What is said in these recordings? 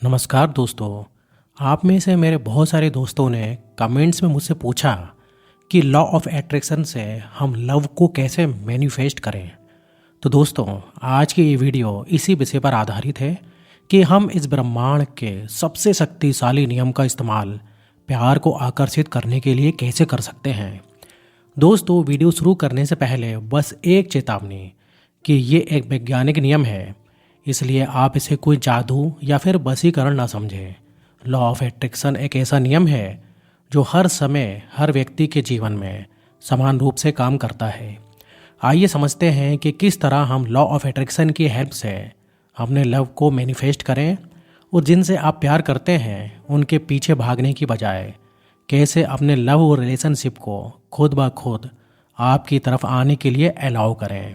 नमस्कार दोस्तों। आप में से मेरे बहुत सारे दोस्तों ने कमेंट्स में मुझसे पूछा कि लॉ ऑफ अट्रैक्शन से हम लव को कैसे मैनिफेस्ट करें। तो दोस्तों, आज की ये वीडियो इसी विषय पर आधारित है कि हम इस ब्रह्मांड के सबसे शक्तिशाली नियम का इस्तेमाल प्यार को आकर्षित करने के लिए कैसे कर सकते हैं। दोस्तों, वीडियो शुरू करने से पहले बस एक चेतावनी कि ये एक वैज्ञानिक नियम है, इसलिए आप इसे कोई जादू या फिर वशीकरण ना समझें। लॉ ऑफ अट्रैक्शन एक ऐसा नियम है जो हर समय हर व्यक्ति के जीवन में समान रूप से काम करता है। आइए समझते हैं कि किस तरह हम लॉ ऑफ अट्रैक्शन की हेल्प से अपने लव को मैनिफेस्ट करें और जिनसे आप प्यार करते हैं उनके पीछे भागने की बजाय कैसे अपने लव और रिलेशनशिप को खुद ब खुद आपकी तरफ आने के लिए अलाउ करें।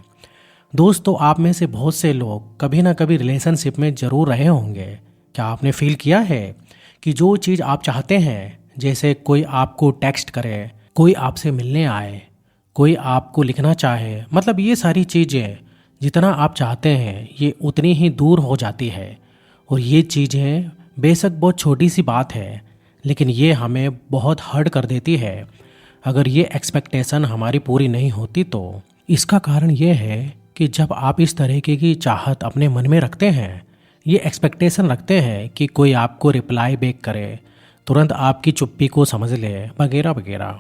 दोस्तों, आप में से बहुत से लोग कभी ना कभी रिलेशनशिप में ज़रूर रहे होंगे। क्या आपने फील किया है कि जो चीज़ आप चाहते हैं, जैसे कोई आपको टेक्स्ट करे, कोई आपसे मिलने आए, कोई आपको लिखना चाहे, मतलब ये सारी चीज़ें जितना आप चाहते हैं ये उतनी ही दूर हो जाती है। और ये चीज़ें बेशक बहुत छोटी सी बात है, लेकिन ये हमें बहुत हर्ट कर देती है अगर ये एक्सपेक्टेशन हमारी पूरी नहीं होती। तो इसका कारण ये है कि जब आप इस तरीके की चाहत अपने मन में रखते हैं, ये एक्सपेक्टेशन रखते हैं कि कोई आपको रिप्लाई बैक करे, तुरंत आपकी चुप्पी को समझ ले, वगैरह वगैरह,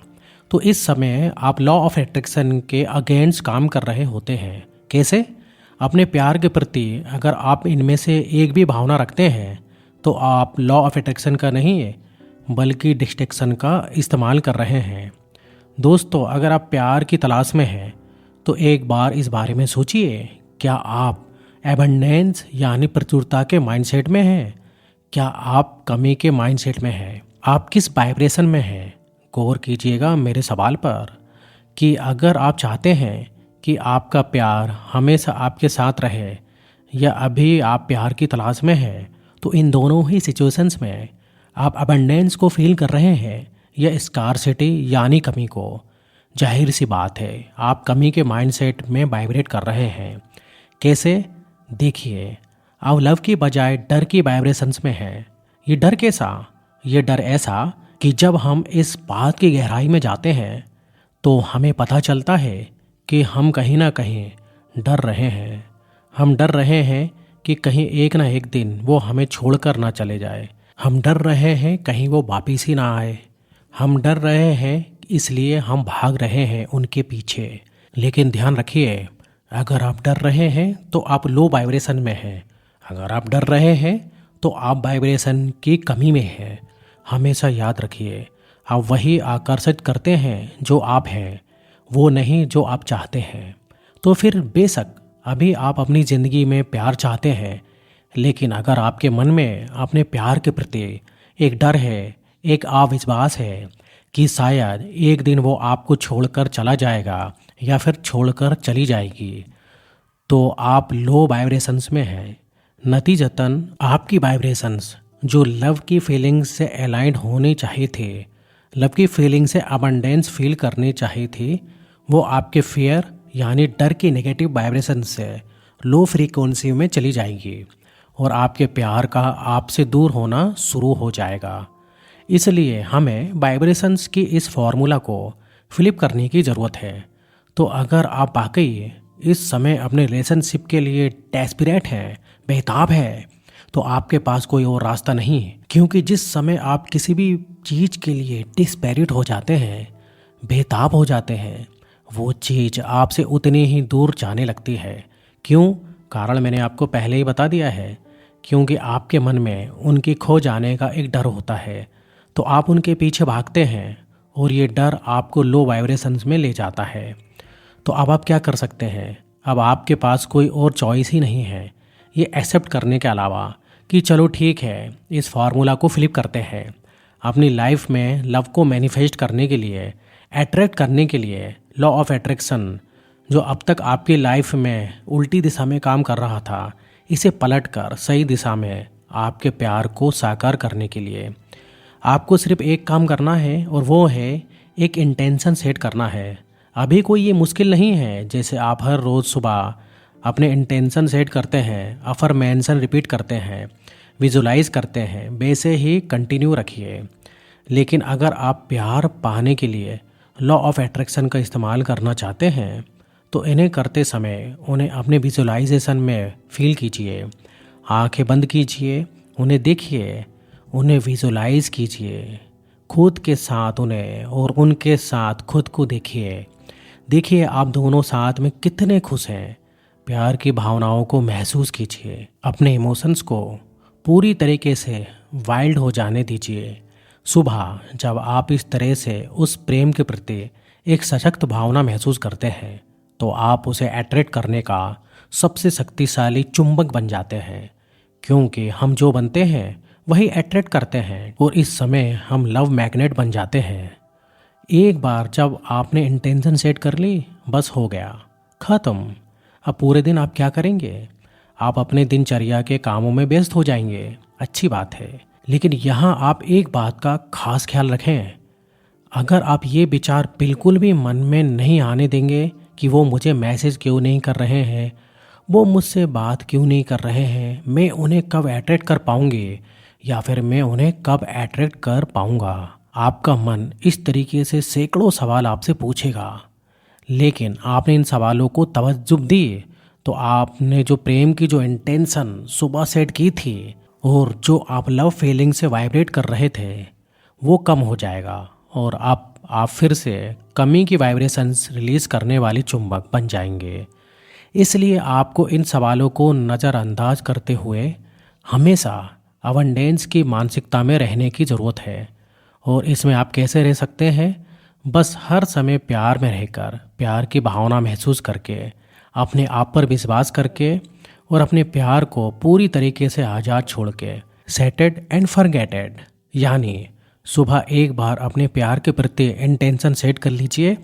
तो इस समय आप लॉ ऑफ अट्रैक्शन के अगेंस्ट काम कर रहे होते हैं। कैसे? अपने प्यार के प्रति अगर आप इनमें से एक भी भावना रखते हैं तो आप लॉ ऑफ अट्रैक्शन का नहीं बल्कि डिस्ट्रैक्शन का इस्तेमाल कर रहे हैं। दोस्तों, अगर आप प्यार की तलाश में हैं तो एक बार इस बारे में सोचिए, क्या आप एबंडेंस यानी प्रचुरता के माइंडसेट में हैं? क्या आप कमी के माइंडसेट में हैं? आप किस वाइब्रेशन में हैं? गौर कीजिएगा मेरे सवाल पर कि अगर आप चाहते हैं कि आपका प्यार हमेशा आपके साथ रहे या अभी आप प्यार की तलाश में हैं, तो इन दोनों ही सिचुएशंस में आप एबंडेंस को फील कर रहे हैं या स्कार्सिटी यानी कमी को। जाहिर सी बात है आप कमी के माइंडसेट में वाइब्रेट कर रहे हैं। कैसे? देखिए, आप लव की बजाय डर की वाइब्रेशंस में हैं। ये डर कैसा? ये डर ऐसा कि जब हम इस बात की गहराई में जाते हैं तो हमें पता चलता है कि हम कहीं ना कहीं डर रहे हैं। हम डर रहे हैं कि कहीं एक ना एक दिन वो हमें छोड़कर ना चले जाए। हम डर रहे हैं कहीं वो वापिस ही ना आए। हम डर रहे हैं, इसलिए हम भाग रहे हैं उनके पीछे। लेकिन ध्यान रखिए, अगर आप डर रहे हैं तो आप लो वाइब्रेशन में हैं। अगर आप डर रहे हैं तो आप वाइब्रेशन की कमी में हैं। हमेशा याद रखिए, आप वही आकर्षित करते हैं जो आप हैं, वो नहीं जो आप चाहते हैं। तो फिर बेशक अभी आप अपनी ज़िंदगी में प्यार चाहते हैं, लेकिन अगर आपके मन में अपने प्यार के प्रति एक डर है, एक अविश्वास है कि शायद एक दिन वो आपको छोड़कर चला जाएगा या फिर छोड़कर चली जाएगी, तो आप लो वाइब्रेशंस में हैं। नतीजतन आपकी वाइब्रेशंस जो लव की फीलिंग्स से अलाइंड होनी चाहिए थे, लव की फीलिंग से अबंडेंस फील करनी चाहिए थी, वो आपके फियर यानी डर की नेगेटिव वाइब्रेशन से लो फ्रीक्वेंसी में चली जाएगी और आपके प्यार का आपसे दूर होना शुरू हो जाएगा। इसलिए हमें वाइब्रेशंस की इस फॉर्मूला को फ्लिप करने की ज़रूरत है। तो अगर आप वाकई इस समय अपने रिलेशनशिप के लिए डेस्परेट हैं, बेताब हैं, तो आपके पास कोई और रास्ता नहीं है। क्योंकि जिस समय आप किसी भी चीज़ के लिए डिस्पैरेट हो जाते हैं, बेताब हो जाते हैं, वो चीज़ आपसे उतनी ही दूर जाने लगती है। क्यों? कारण मैंने आपको पहले ही बता दिया है, क्योंकि आपके मन में उनके खो जाने का एक डर होता है, तो आप उनके पीछे भागते हैं और ये डर आपको लो वाइब्रेशंस में ले जाता है। तो अब आप क्या कर सकते हैं? अब आपके पास कोई और चॉइस ही नहीं है ये एक्सेप्ट करने के अलावा कि चलो ठीक है, इस फार्मूला को फ्लिप करते हैं। अपनी लाइफ में लव को मैनिफेस्ट करने के लिए, अट्रैक्ट करने के लिए लॉ ऑफ अट्रैक्शन जो अब तक आपकी लाइफ में उल्टी दिशा में काम कर रहा था, इसे पलटकर सही दिशा में आपके प्यार को साकार करने के लिए आपको सिर्फ एक काम करना है, और वो है एक इंटेंशन सेट करना है। अभी कोई ये मुश्किल नहीं है। जैसे आप हर रोज़ सुबह अपने इंटेंशन सेट करते हैं, अफर्मेशन रिपीट करते हैं, विजुलाइज करते हैं वैसे ही कंटिन्यू रखिए। लेकिन अगर आप प्यार पाने के लिए लॉ ऑफ अट्रैक्शन का इस्तेमाल करना चाहते हैं तो इन्हें करते समय उन्हें अपने विजुलाइजेशन में फील कीजिए। आंखें बंद कीजिए, उन्हें देखिए, उन्हें विजुलाइज कीजिए, खुद के साथ उन्हें और उनके साथ खुद को देखिए। देखिए आप दोनों साथ में कितने खुश हैं। प्यार की भावनाओं को महसूस कीजिए। अपने इमोशंस को पूरी तरीके से वाइल्ड हो जाने दीजिए। सुबह जब आप इस तरह से उस प्रेम के प्रति एक सशक्त भावना महसूस करते हैं तो आप उसे अट्रैक्ट करने का सबसे शक्तिशाली चुंबक बन जाते हैं, क्योंकि हम जो बनते हैं वही अट्रैक्ट करते हैं और इस समय हम लव मैग्नेट बन जाते हैं। एक बार जब आपने इंटेंशन सेट कर ली, बस हो गया, ख़त्म। अब पूरे दिन आप क्या करेंगे? आप अपने दिनचर्या के कामों में व्यस्त हो जाएंगे। अच्छी बात है, लेकिन यहाँ आप एक बात का खास ख्याल रखें। अगर आप ये विचार बिल्कुल भी मन में नहीं आने देंगे कि वो मुझे मैसेज क्यों नहीं कर रहे हैं, वो मुझसे बात क्यों नहीं कर रहे हैं, मैं उन्हें कब अट्रैक्ट कर पाऊंगी या फिर मैं उन्हें कब अट्रैक्ट कर पाऊंगा, आपका मन इस तरीके से सैकड़ों सवाल आपसे पूछेगा। लेकिन आपने इन सवालों को तवज्जो दी तो आपने जो प्रेम की जो इंटेंशन सुबह सेट की थी और जो आप लव फीलिंग से वाइब्रेट कर रहे थे वो कम हो जाएगा और आप फिर से कमी की वाइब्रेशंस रिलीज करने वाली चुंबक बन जाएंगे। इसलिए आपको इन सवालों को नज़रअंदाज करते हुए हमेशा अबंडेंस की मानसिकता में रहने की ज़रूरत है। और इसमें आप कैसे रह सकते हैं? बस हर समय प्यार में रहकर, प्यार की भावना महसूस करके, अपने आप पर विश्वास करके और अपने प्यार को पूरी तरीके से आज़ाद छोड़ के, सेटेड एंड फॉरगेटेड, यानी सुबह एक बार अपने प्यार के प्रति इंटेंशन सेट कर लीजिए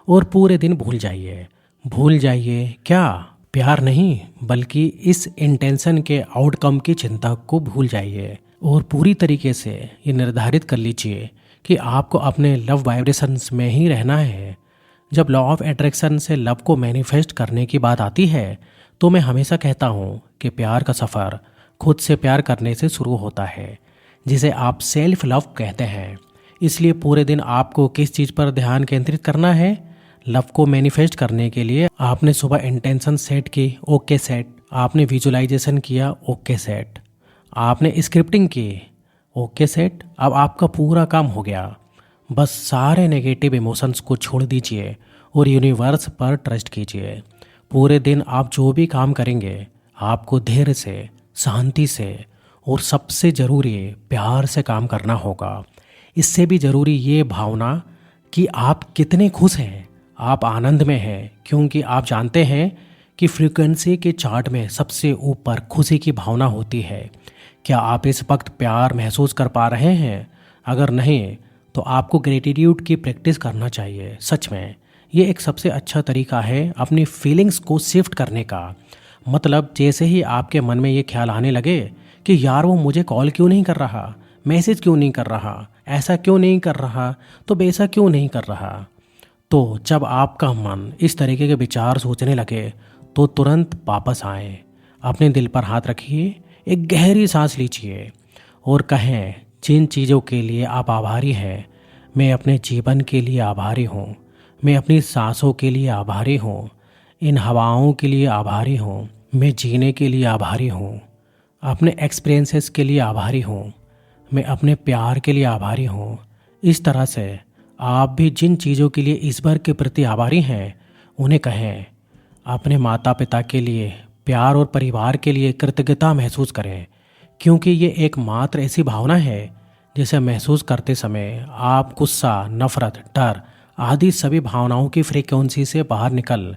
और पूरे दिन भूल जाइए। भूल जाइए क्या? प्यार नहीं, बल्कि इस इंटेंशन के आउटकम की चिंता को भूल जाइए और पूरी तरीके से ये निर्धारित कर लीजिए कि आपको अपने लव वाइब्रेशंस में ही रहना है। जब लॉ ऑफ अट्रैक्शन से लव को मैनिफेस्ट करने की बात आती है तो मैं हमेशा कहता हूँ कि प्यार का सफ़र खुद से प्यार करने से शुरू होता है, जिसे आप सेल्फ लव कहते हैं। इसलिए पूरे दिन आपको किस चीज़ पर ध्यान केंद्रित करना है? लव को मैनिफेस्ट करने के लिए आपने सुबह इंटेंशन सेट की, ओके सेट। आपने विजुलाइजेशन किया, ओके सेट। आपने स्क्रिप्टिंग की, ओके सेट। अब आपका पूरा काम हो गया। बस सारे नेगेटिव इमोशंस को छोड़ दीजिए और यूनिवर्स पर ट्रस्ट कीजिए। पूरे दिन आप जो भी काम करेंगे आपको धैर्य से, शांति से और सबसे ज़रूरी प्यार से काम करना होगा। इससे भी ज़रूरी ये भावना कि आप कितने खुश हैं, आप आनंद में हैं, क्योंकि आप जानते हैं कि फ्रीक्वेंसी के चार्ट में सबसे ऊपर खुशी की भावना होती है। क्या आप इस वक्त प्यार महसूस कर पा रहे हैं? अगर नहीं तो आपको ग्रेटिट्यूड की प्रैक्टिस करना चाहिए। सच में ये एक सबसे अच्छा तरीका है अपनी फीलिंग्स को शिफ्ट करने का। मतलब जैसे ही आपके मन में ये ख्याल आने लगे कि यार वो मुझे कॉल क्यों नहीं कर रहा, मैसेज क्यों नहीं कर रहा, ऐसा क्यों नहीं कर रहा, तो वैसा क्यों नहीं कर रहा, तो जब आपका मन इस तरीके के विचार सोचने लगे तो तुरंत वापस आएं, अपने दिल पर हाथ रखिए, एक गहरी सांस लीजिए और कहें जिन चीज़ों के लिए आप आभारी हैं। मैं अपने जीवन के लिए आभारी हूँ, मैं अपनी सांसों के लिए आभारी हूँ, इन हवाओं के लिए आभारी हूँ, मैं जीने के लिए आभारी हूँ, अपने एक्सपीरियंसेस के लिए आभारी हूँ, मैं अपने प्यार के लिए आभारी हूँ। इस तरह से आप भी जिन चीज़ों के लिए ईश्वर के प्रति आभारी हैं उन्हें कहें। अपने माता पिता के लिए, प्यार और परिवार के लिए कृतज्ञता महसूस करें, क्योंकि ये एकमात्र ऐसी भावना है जिसे महसूस करते समय आप गुस्सा, नफरत, डर आदि सभी भावनाओं की फ्रीक्वेंसी से बाहर निकल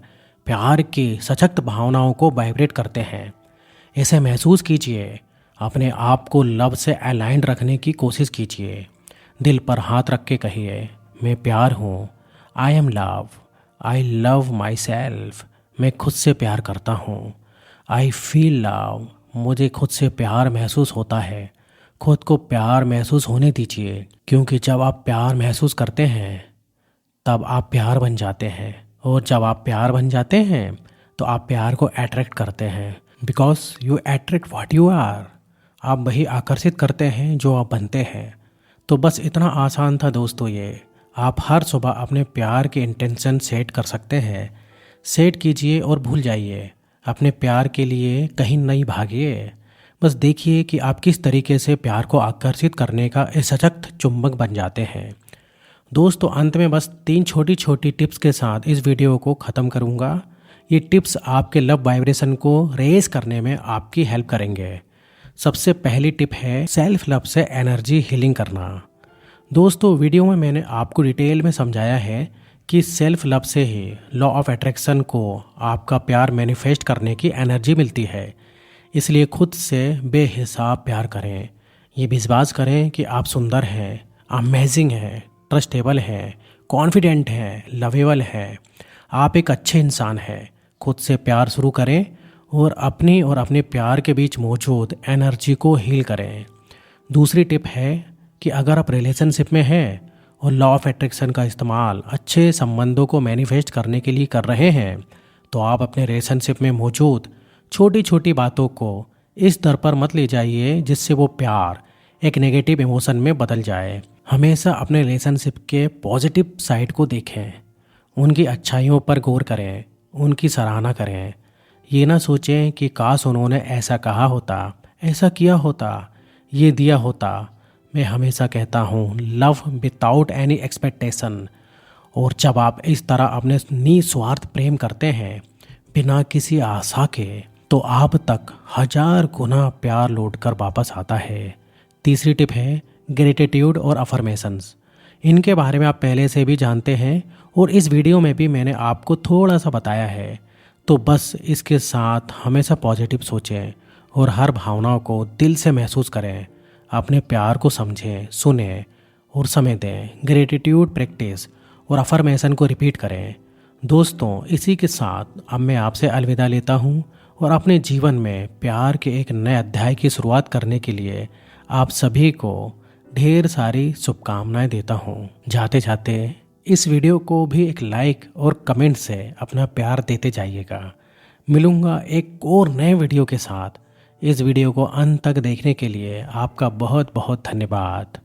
प्यार की सशक्त भावनाओं को वाइब्रेट करते हैं। इसे महसूस कीजिए, अपने आप को लव से अलाइंड रखने की कोशिश कीजिए। दिल पर हाथ रख के कहिए, मैं प्यार हूँ, I am love, I love my self, मैं खुद से प्यार करता हूँ, आई फील लव, मुझे खुद से प्यार महसूस होता है। खुद को प्यार महसूस होने दीजिए, क्योंकि जब आप प्यार महसूस करते हैं तब आप प्यार बन जाते हैं, और जब आप प्यार बन जाते हैं तो आप प्यार को अट्रैक्ट करते हैं, because you attract what you are. आप वही आकर्षित करते हैं जो आप बनते हैं। तो बस इतना आसान था दोस्तों ये। आप हर सुबह अपने प्यार के इंटेंशन सेट कर सकते हैं। सेट कीजिए और भूल जाइए। अपने प्यार के लिए कहीं नहीं भागिए। बस देखिए कि आप किस तरीके से प्यार को आकर्षित करने का एक सशक्त चुंबक बन जाते हैं। दोस्तों अंत में बस 3 छोटी छोटी टिप्स के साथ इस वीडियो को ख़त्म करूँगा। ये टिप्स आपके लव वाइब्रेशन को रेज करने में आपकी हेल्प करेंगे। सबसे पहली टिप है सेल्फ लव से एनर्जी हीलिंग करना। दोस्तों वीडियो में मैंने आपको डिटेल में समझाया है कि सेल्फ लव से ही लॉ ऑफ अट्रैक्शन को आपका प्यार मैनिफेस्ट करने की एनर्जी मिलती है। इसलिए खुद से बेहिसाब प्यार करें। ये विश्वास करें कि आप सुंदर हैं, अमेजिंग हैं, ट्रस्टेबल हैं, कॉन्फिडेंट हैं, लवेबल हैं। आप एक अच्छे इंसान हैं। खुद से प्यार शुरू करें और अपने प्यार के बीच मौजूद एनर्जी को हील करें। दूसरी टिप है कि अगर आप रिलेशनशिप में हैं और लॉ ऑफ अट्रैक्शन का इस्तेमाल अच्छे संबंधों को मैनिफेस्ट करने के लिए कर रहे हैं, तो आप अपने रिलेशनशिप में मौजूद छोटी छोटी बातों को इस दर पर मत ले जाइए जिससे वो प्यार एक नेगेटिव इमोशन में बदल जाए। हमेशा अपने रिलेशनशिप के पॉजिटिव साइड को देखें, उनकी अच्छाइयों पर गौर करें, उनकी सराहना करें। ये ना सोचें कि काश उन्होंने ऐसा कहा होता, ऐसा किया होता, ये दिया होता। मैं हमेशा कहता हूँ लव विदाउट एनी एक्सपेक्टेशन। और जब आप इस तरह अपने निस्वार्थ प्रेम करते हैं बिना किसी आशा के, तो आप तक 1000 गुना प्यार लौट कर वापस आता है। तीसरी टिप है ग्रेटिट्यूड और अफर्मेशंस। इनके बारे में आप पहले से भी जानते हैं और इस वीडियो में भी मैंने आपको थोड़ा सा बताया है। तो बस इसके साथ हमेशा पॉजिटिव सोचें और हर भावनाओं को दिल से महसूस करें। अपने प्यार को समझें, सुनें और समय दें। ग्रेटिट्यूड प्रैक्टिस और अफर्मेशन को रिपीट करें। दोस्तों इसी के साथ अब मैं आपसे अलविदा लेता हूँ और अपने जीवन में प्यार के एक नए अध्याय की शुरुआत करने के लिए आप सभी को ढेर सारी शुभकामनाएं देता हूँ। जाते जाते इस वीडियो को भी एक लाइक और कमेंट से अपना प्यार देते जाइएगा। मिलूँगा एक और नए वीडियो के साथ। इस वीडियो को अंत तक देखने के लिए आपका बहुत बहुत धन्यवाद।